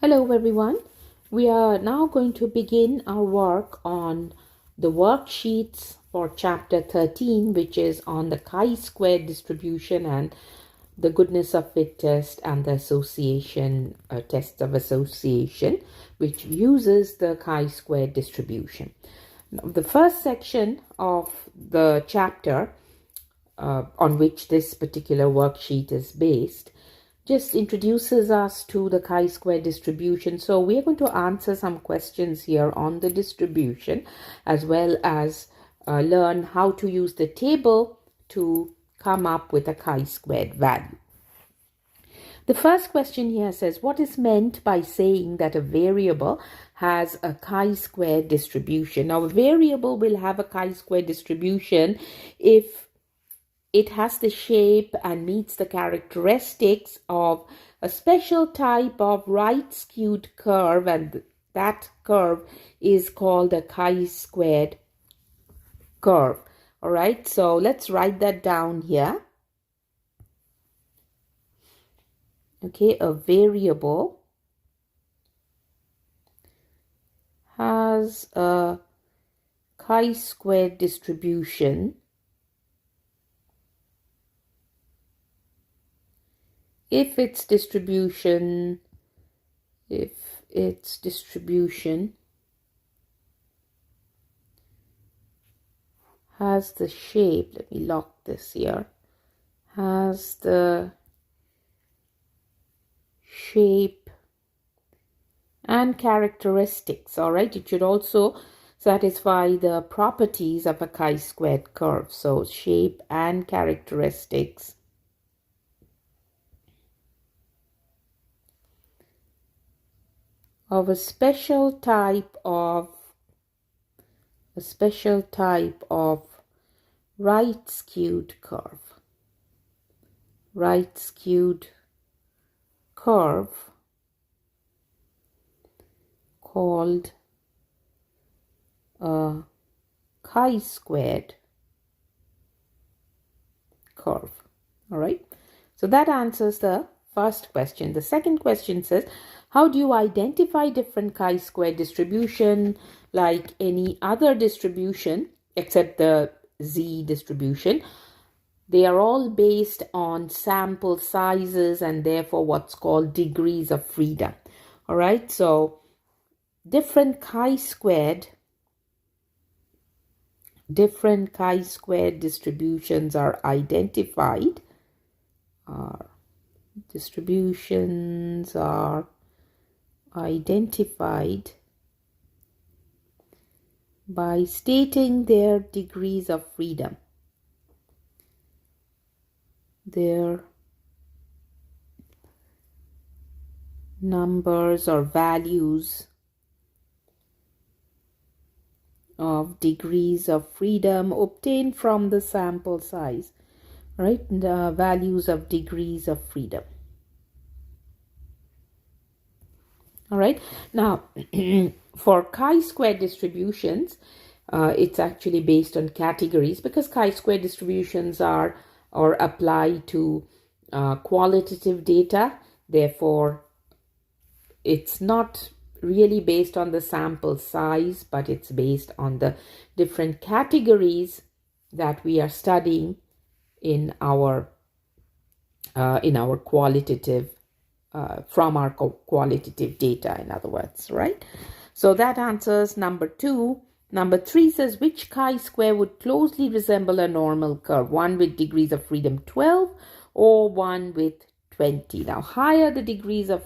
Hello everyone. We are now going to begin our work on the worksheets for chapter 13, which is on the chi-square distribution and the goodness of fit test and the association tests of association, which uses the chi-square distribution. Now, the first section of the chapter on which this particular worksheet is based just introduces us to the chi-square distribution. So we are going to answer some questions here on the distribution, as well as learn how to use the table to come up with a chi-squared value. The first question here says, what is meant by saying that a variable has a chi-square distribution? Now, a variable will have a chi-square distribution if it has the shape and meets the characteristics of a special type of right-skewed curve, and that curve is called a chi-squared curve. All right, so let's write that down here. Okay, a variable has a chi-squared distribution if its distribution has the shape, let me lock this here, has the shape and characteristics. All right, it should also satisfy the properties of a chi-squared curve. So shape and characteristics of a special type of right-skewed curve. Right-skewed curve called a chi-squared curve. All right, so that answers the first question. The second question says, how do you identify different chi-square distribution like any other distribution except the z distribution? They are all based on sample sizes and therefore what's called degrees of freedom. All right, so different chi-squared distributions are identified. Distributions are identified by stating their degrees of freedom. Their numbers or values of degrees of freedom obtained from the sample size, right? The values of degrees of freedom. All right, now for chi-square distributions, it's actually based on categories, because chi-square distributions are or apply to qualitative data. Therefore, it's not really based on the sample size, but it's based on the different categories that we are studying in our qualitative from our qualitative data, in other words, right? So that answers number 2. Number 3 says, which chi-square would closely resemble a normal curve? One with degrees of freedom 12 or one with 20. Now, higher the degrees of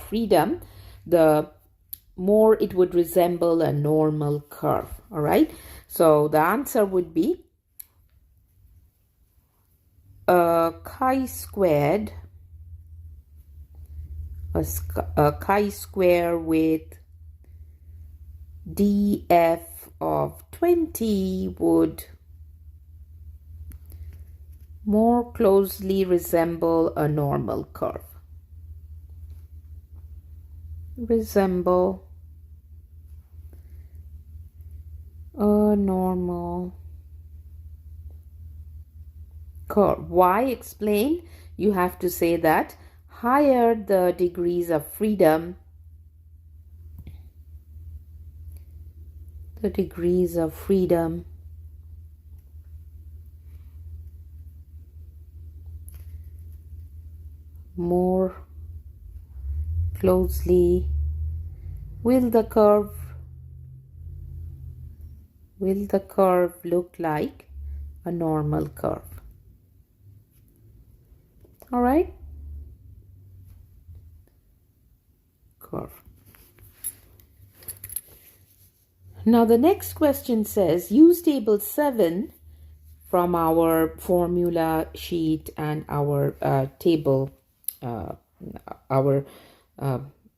freedom, the more it would resemble a normal curve. All right, so the answer would be a chi-squared, a chi-square with df of 20 would more closely resemble a normal curve. Resemble a normal curve. Why? Explain. You have to say that higher the degrees of freedom, more closely will the curve look like a normal curve. All right, curve. Now the next question says, use table 7 from our formula sheet and our table, our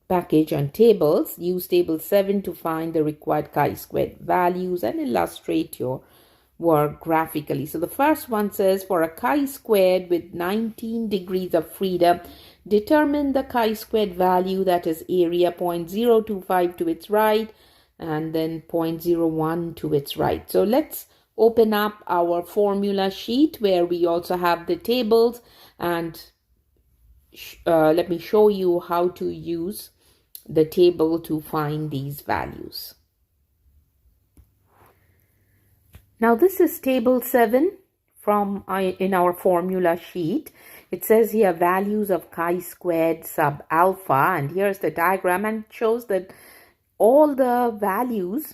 package on tables. Use table 7 to find the required chi-squared values and illustrate your work graphically. So the first one says, for a chi-squared with 19 degrees of freedom, determine the chi-squared value, that is area 0.025 to its right and then 0.01 to its right. So let's open up our formula sheet where we also have the tables, and let me show you how to use the table to find these values. Now this is table 7 from in our formula sheet. It says here values of chi-squared sub alpha, and here's the diagram, and it shows that all the values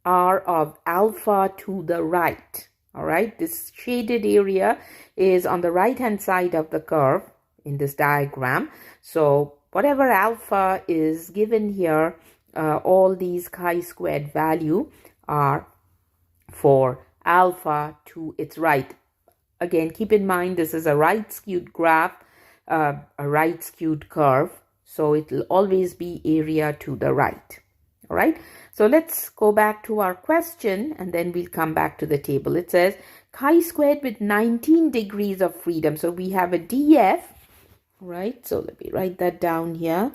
are of alpha to the right. All right, this shaded area is on the right hand side of the curve in this diagram. So whatever alpha is given here, all these chi-squared value are for alpha to its right. Again, keep in mind this is a right skewed graph, a right skewed curve, so it will always be area to the right. All right, so let's go back to our question and then we'll come back to the table. It says chi-squared with 19 degrees of freedom. So we have a df, right? So let me write that down here.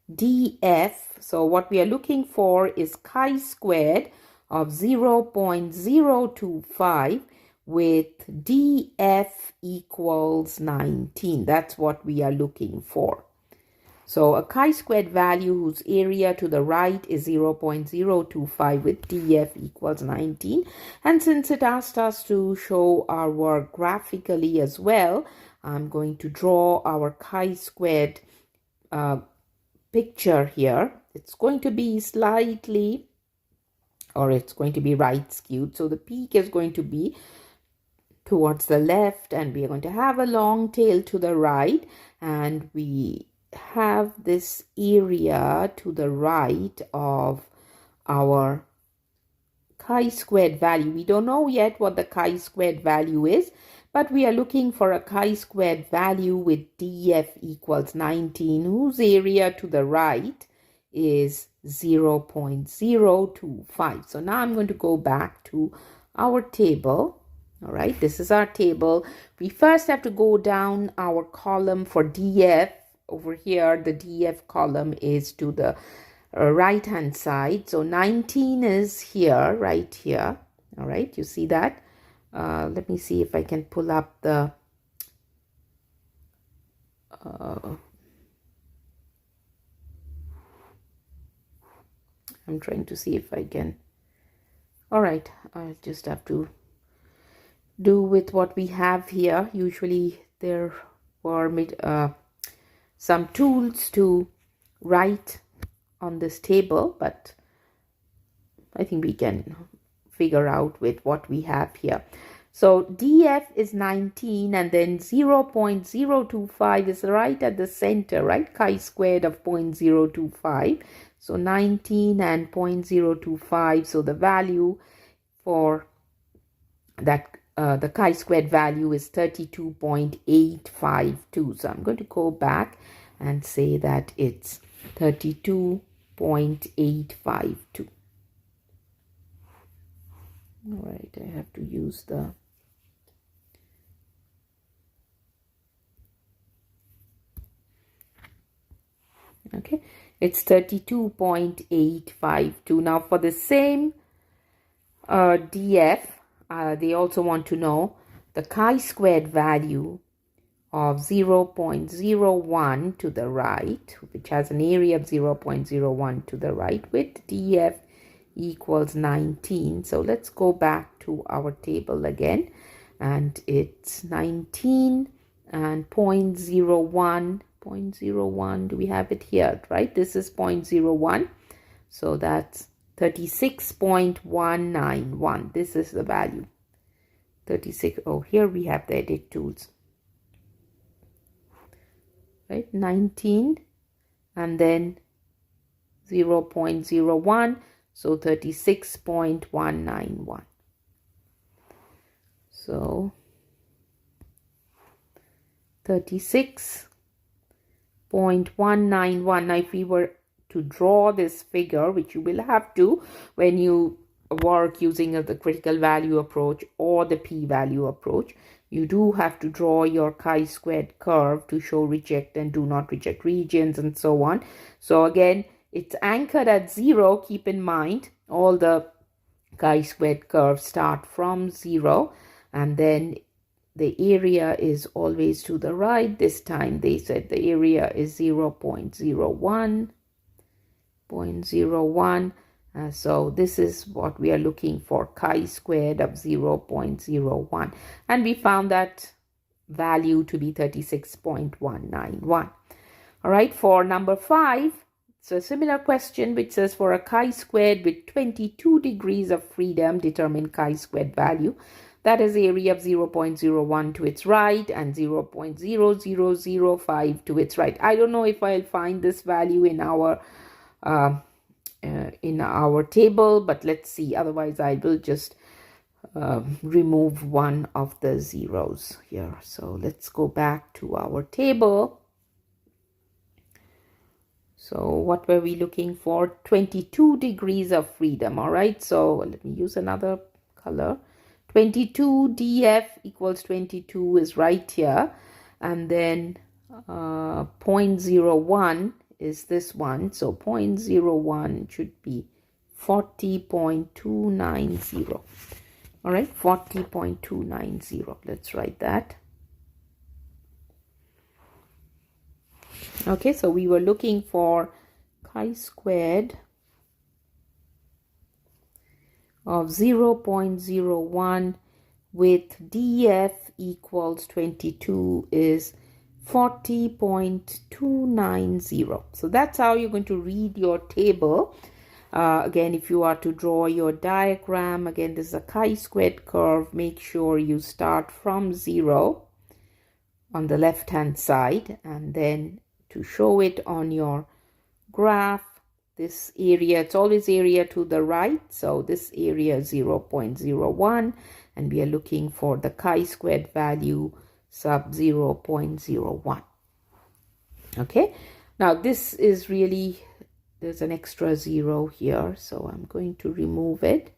df, so what we are looking for is chi-squared of 0.025 with df equals 19. That's what we are looking for. So a chi-squared value whose area to the right is 0.025 with df equals 19. And since it asked us to show our work graphically as well, I'm going to draw our chi-squared picture here. It's going to be slightly, or it's going to be right skewed. So the peak is going to be towards the left, and we are going to have a long tail to the right, and we have this area to the right of our chi-squared value. We don't know yet what the chi-squared value is, but we are looking for a chi-squared value with df equals 19, whose area to the right is 0.025. So now I'm going to go back to our table. All right, this is our table. We first have to go down our column for df. Over here, the df column is to the right hand side. So 19 is here, right here. All right, you see that? Let me see if I can pull up the I'm trying to see if I can. All right, I'll just have to do with what we have here. Usually there were some tools to write on this table, but I think we can figure out with what we have here. So df is 19, and then 0.025 is right at the center, right? Chi-squared of 0.025. So 19 and 0.025. So the value for that, the chi-squared value is 32.852. So I'm going to go back and say that it's 32.852. All right, I have to use the okay, it's 32.852. Now for the same df, they also want to know the chi-squared value of 0.01 to the right, which has an area of 0.01 to the right, with df equals 19. So let's go back to our table again, and it's 19 and 0.01, do we have it here, right? This is 0.01, so that's 36.191. This is the value. 36. Oh, here we have the edit tools, right? 19 and then 0.01, so 36.191. So 36.191. Now if we were to draw this figure, which you will have to when you work using the critical value approach or the p-value approach, you do have to draw your chi-squared curve to show reject and do not reject regions and so on. So again, it's anchored at 0. Keep in mind, all the chi-squared curves start from 0, and then the area is always to the right. This time they said the area is 0.01. So this is what we are looking for, chi-squared of 0.01, and we found that value to be 36.191. All right, for number 5, it's a similar question which says for a chi-squared with 22 degrees of freedom, determine chi-squared value. That is area of 0.01 to its right and 0.0005 to its right. I don't know if I'll find this value in our table, but let's see. Otherwise, I will just remove one of the zeros here. So let's go back to our table. So what were we looking for? 22 degrees of freedom. All right. So let me use another color. 22 df equals 22 is right here. And then 0.01 is this one. So 0.01 should be 40.290. All right, 40.290. Let's write that. Okay, so we were looking for chi-squared of 0.01 with df equals 22 is 40.290. So that's how you're going to read your table. Again, if you are to draw your diagram, again, this is a chi-squared curve. Make sure you start from 0 on the left hand side, and then to show it on your graph, this area, it's always area to the right, so this area is 0.01, and we are looking for the chi-squared value sub 0.01. Okay, now this is really, there's an extra 0 here, so I'm going to remove it.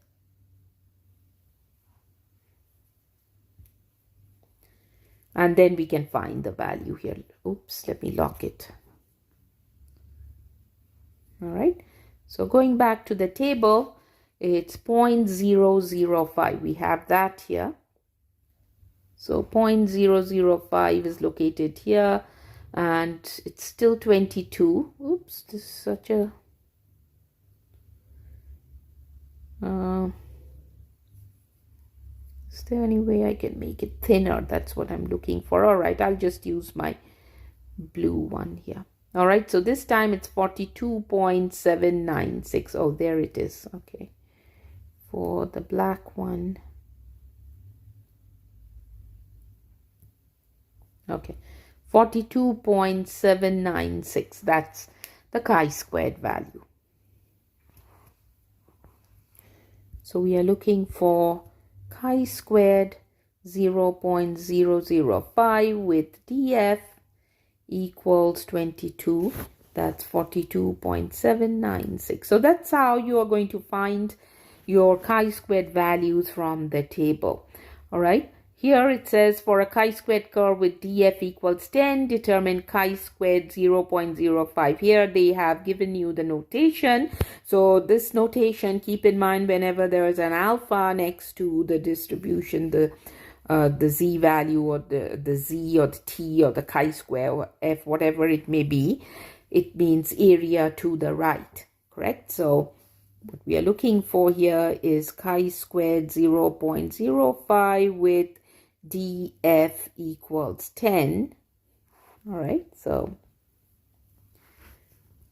And then we can find the value here. Oops, let me lock it. All right, so going back to the table, it's 0.005. We have that here. So 0.005 is located here, and it's still 22. Oops, this is such a... is there any way I can make it thinner? That's what I'm looking for. All right, I'll just use my blue one here. All right, so this time it's 42.796. Oh, there it is. Okay, for the black one. Okay, 42.796. That's the chi-squared value. So we are looking for chi-squared 0.005 with df equals 22. That's 42.796. So that's how you are going to find your chi-squared values from the table. All right, here it says for a chi-squared curve with df equals 10, determine chi-squared 0.05. Here they have given you the notation. So this notation, keep in mind whenever there is an alpha next to the distribution, the the z value, or the z or the t or the chi-square or f, whatever it may be, it means area to the right, correct? So what we are looking for here is chi-squared 0.05 with df equals 10. All right, so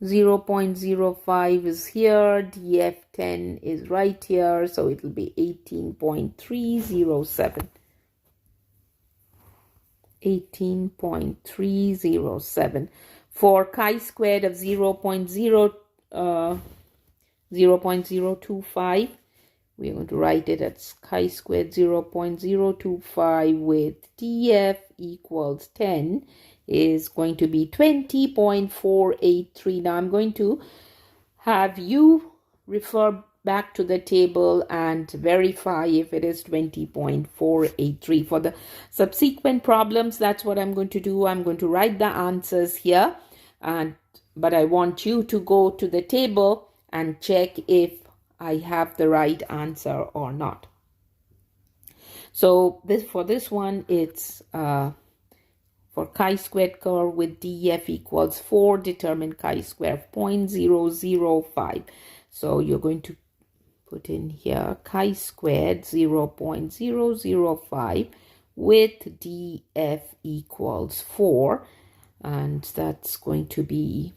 0.05 is here, df10 is right here, so it will be 18.307. 18.307. For chi-squared of 0.025, we're going to write it as chi-squared 0.025 with df equals 10 is going to be 20.483. Now I'm going to have you refer back to the table and verify if it is 20.483. For the subsequent problems, that's what I'm going to do. I'm going to write the answers here, but I want you to go to the table and check if I have the right answer or not. So for this one, it's for chi-squared curve with df equals 4, determine chi-square of 0.005. So you're going to put in here chi-squared 0.005 with df equals 4, and that's going to be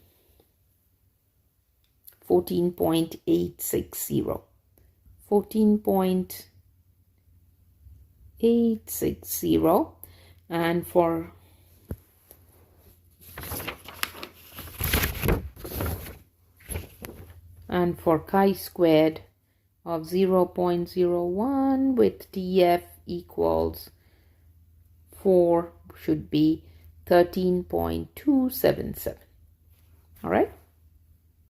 14.860. 14.860. And for chi-squared of 0.01 with df equals 4 should be 13.277. All right.